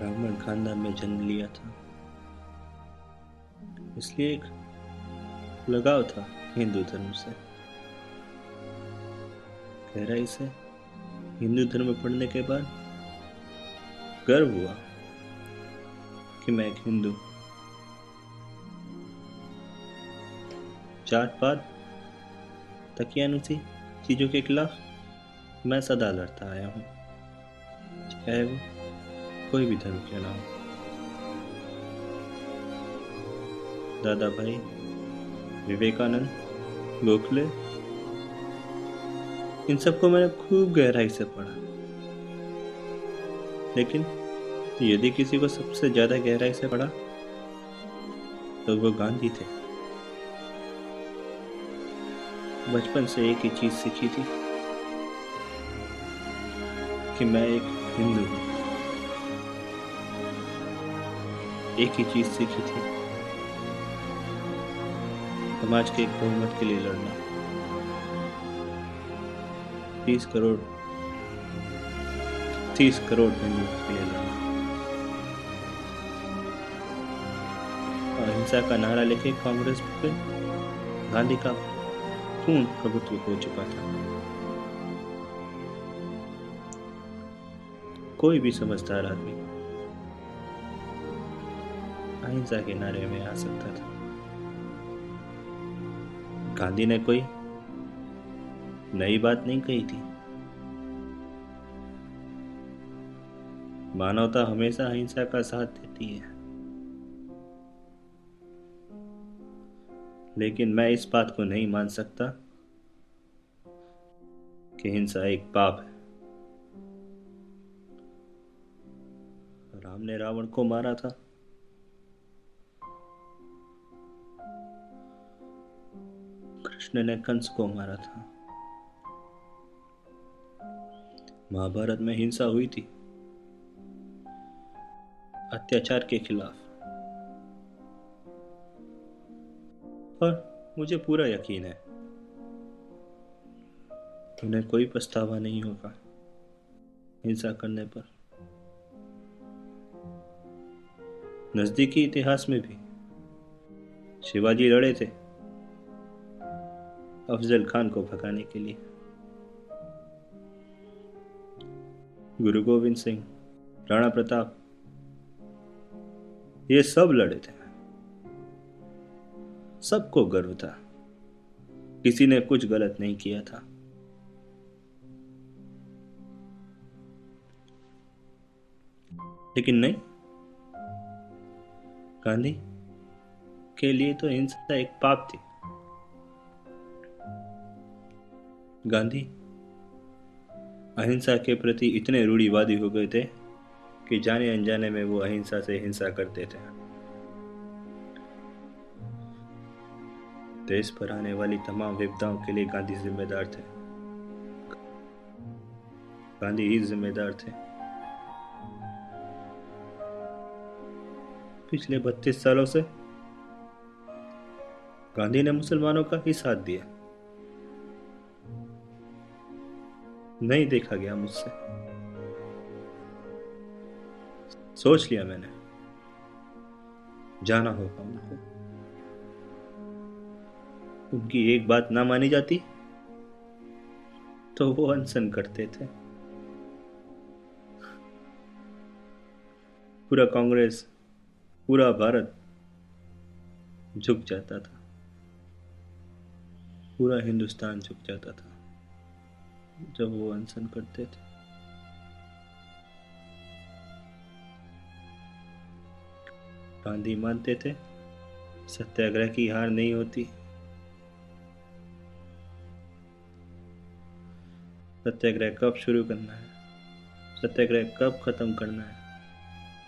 ब्राह्मण खानदान में जन्म लिया था, इसलिए एक लगाव था हिंदू धर्म से। गहराई से हिंदू धर्म पढ़ने के बाद गर्व हुआ कि मैं एक हिंदू। जात पात तकियानुसी चीजों के खिलाफ मैं सदा लड़ता आया हूँ, चाहे वो कोई भी धर्म क्यों ना हो। दादा भाई, विवेकानंद, गोखले, इन सबको मैंने खूब गहराई से पढ़ा, लेकिन यदि किसी को सबसे ज्यादा गहराई से पढ़ा तो वो गांधी थे। बचपन से एक ही चीज सीखी थी कि मैं एक हिंदू हूं। एक ही चीज सीखी थी, समाज के एक बहुमत के लिए लड़ना। 30 करोड़ हिंदू के लिए लड़ना। अहिंसा का नारा लेके कांग्रेस पे गांधी का पूर्ण प्रभुत्व हो चुका था। कोई भी समझदार आदमी अहिंसा के नारे में आ सकता था। गांधी ने कोई नई बात नहीं कही थी। मानवता हमेशा अहिंसा का साथ देती है, लेकिन मैं इस बात को नहीं मान सकता कि हिंसा एक पाप है। राम ने रावण को मारा था, कृष्ण ने कंस को मारा था। महाभारत में हिंसा हुई थी अत्याचार के खिलाफ, और मुझे पूरा यकीन है उन्हें कोई पछतावा नहीं होगा हिंसा करने पर। नजदीकी इतिहास में भी शिवाजी लड़े थे अफजल खान को भगाने के लिए। गुरु गोविंद सिंह, राणा प्रताप, ये सब लड़े थे। सबको गर्व था, किसी ने कुछ गलत नहीं किया था। लेकिन नहीं, गांधी के लिए तो हिंसा एक पाप थी। गांधी अहिंसा के प्रति इतने रूढ़िवादी हो गए थे कि जाने अनजाने में वो अहिंसा से हिंसा करते थे। देश पर आने वाली तमाम विपदाओं के लिए गांधी जिम्मेदार थे। गांधी ही जिम्मेदार थे। पिछले 32 सालों से गांधी ने मुसलमानों का ही साथ दिया। नहीं देखा गया मुझसे। सोच लिया मैंने, जाना होगा उनको। उनकी एक बात ना मानी जाती तो वो अनशन करते थे। पूरा कांग्रेस, पूरा भारत झुक जाता था। पूरा हिंदुस्तान झुक जाता था जब वो अनशन करते थे। गांधी मानते थे सत्याग्रह की हार नहीं होती। सत्याग्रह कब शुरू करना है, सत्याग्रह कब खत्म करना है,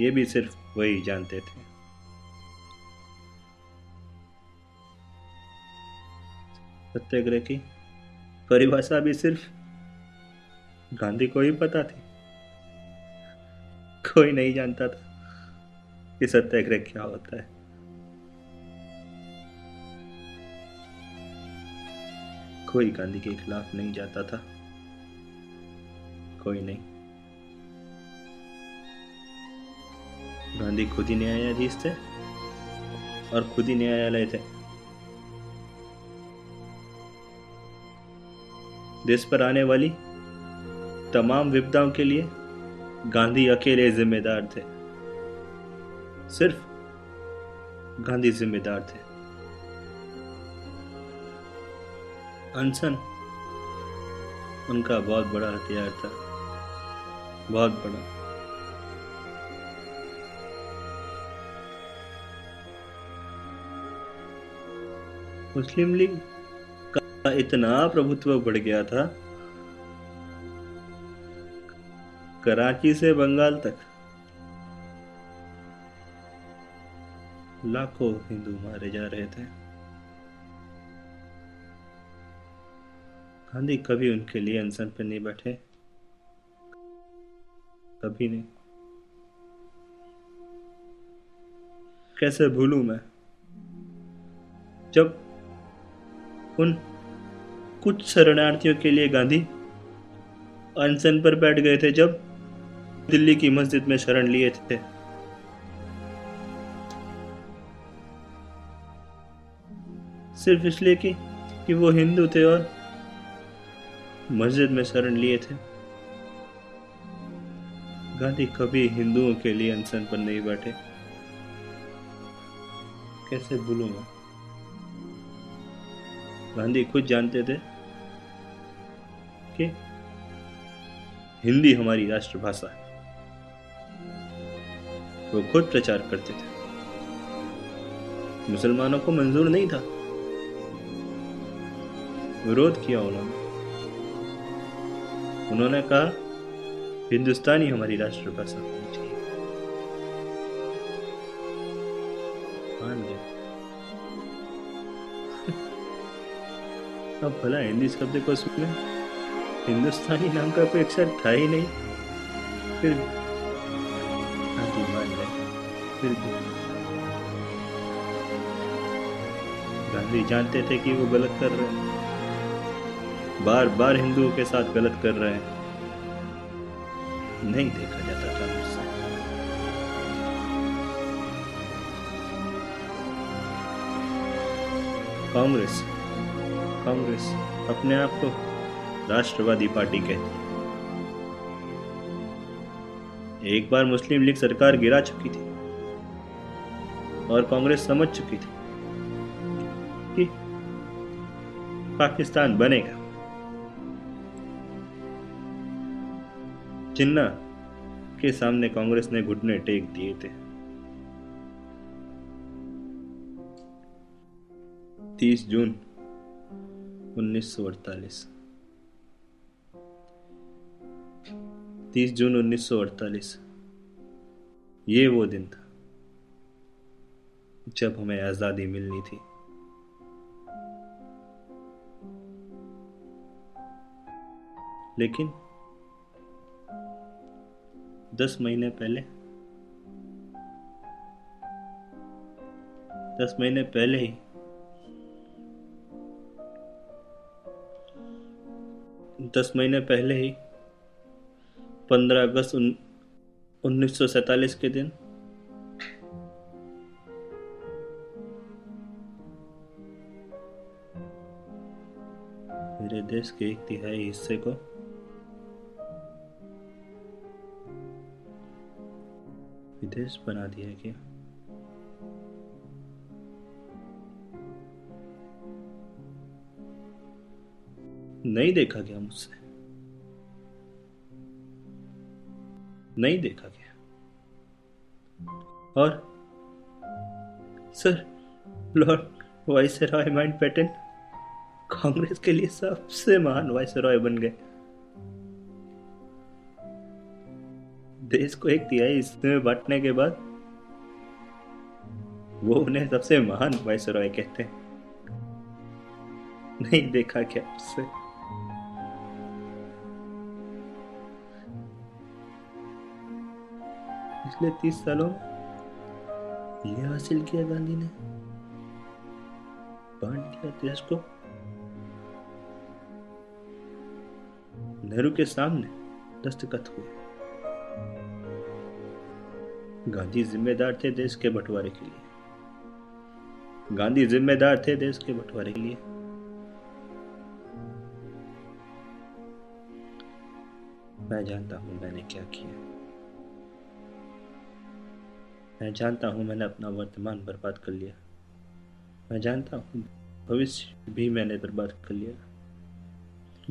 ये भी सिर्फ वही जानते थे। सत्याग्रह की परिभाषा भी सिर्फ गांधी को ही पता थी। कोई नहीं जानता था कि सत्याग्रह क्या होता है। कोई गांधी के खिलाफ नहीं जाता था, कोई नहीं। गांधी खुद ही न्यायाधीश थे और खुद ही न्यायालय थे। देश पर आने वाली तमाम विपदाओं के लिए गांधी अकेले जिम्मेदार थे। सिर्फ गांधी जिम्मेदार थे। अनशन उनका बहुत बड़ा हथियार था, बहुत बड़ा। मुस्लिम लीग का इतना प्रभुत्व बढ़ गया था, कराची से बंगाल तक लाखों हिंदू मारे जा रहे थे। गांधी कभी उनके लिए अनशन पर नहीं बैठे, कभी नहीं। कैसे भूलूं मैं जब उन कुछ शरणार्थियों के लिए गांधी अनशन पर बैठ गए थे, जब दिल्ली की मस्जिद में शरण लिए थे। सिर्फ इसलिए कि वो हिंदू थे और मस्जिद में शरण लिए थे। गांधी कभी हिंदुओं के लिए अनशन पर नहीं बैठे। कैसे भूलूं मैं। गांधी खुद जानते थे कि हिंदी हमारी राष्ट्रभाषा है। वो खुद प्रचार करते थे। मुसलमानों को मंजूर नहीं था, विरोध किया उन्होंने कहा हिंदुस्तानी हमारी राष्ट्रभाषा होनी चाहिए। मान गए। अब भला हिंदी शब्द को सुने, हिंदुस्तानी नाम का कोई अक्षर था ही नहीं, फिर गांधी मान गए। फिर भी गांधी जानते थे कि वो गलत कर रहे हैं, बार बार हिंदुओं के साथ गलत कर रहे हैं। नहीं देखा जाता था मुझसे। कांग्रेस अपने आप को राष्ट्रवादी पार्टी कहती है। एक बार मुस्लिम लीग सरकार गिरा चुकी थी और कांग्रेस समझ चुकी थी कि पाकिस्तान बनेगा। जिन्ना के सामने कांग्रेस ने घुटने टेक दिए थे। 30 जून 1948, 30 जून 1948 ये वो दिन था जब हमें आजादी मिलनी थी। लेकिन 10 महीने पहले 10 महीने पहले ही 15 अगस्त 1947 के दिन मेरे देश के 1/3 हिस्से को विदेश बना दिया गया। नहीं देखा गया मुझसे, नहीं देखा गया। और sir Lord viceroy Mountbatten Congress के लिए सबसे महान वाइसरॉय बन गए। देश को 1/3 हिस्से में बांटने के बाद वो उन्हें सबसे महान वाइसरॉय कहते हैं। नहीं देखा क्या उससे। पिछले 30 सालों में यह हासिल किया गांधी ने, बांट दिया देश को। नेहरू के सामने दस्तखत हुए गांधी जिम्मेदार थे देश के बंटवारे के लिए। गांधी जिम्मेदार थे देश के बंटवारे के लिए। मैं जानता हूं मैंने क्या किया। मैं जानता हूं मैंने अपना वर्तमान बर्बाद कर लिया। मैं जानता हूं भविष्य भी मैंने बर्बाद कर लिया।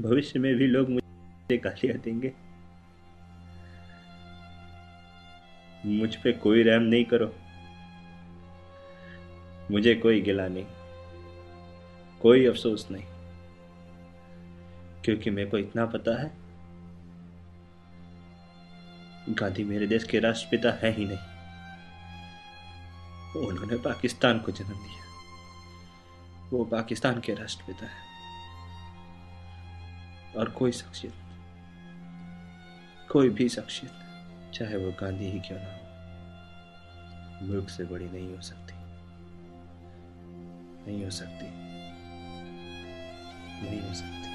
भविष्य में भी लोग मुझे गालियां देंगे। मुझ पे कोई रहम नहीं करो। मुझे कोई गिला नहीं, कोई अफसोस नहीं, क्योंकि मेरे को इतना पता है गांधी मेरे देश के राष्ट्रपिता है ही नहीं। उन्होंने पाकिस्तान को जन्म दिया। वो पाकिस्तान के राष्ट्रपिता है। और कोई शख्सियत, कोई भी शख्सियत, चाहे वो गांधी ही क्यों ना हो, मुल्क से बड़ी नहीं हो सकती। नहीं हो सकती। नहीं हो सकती।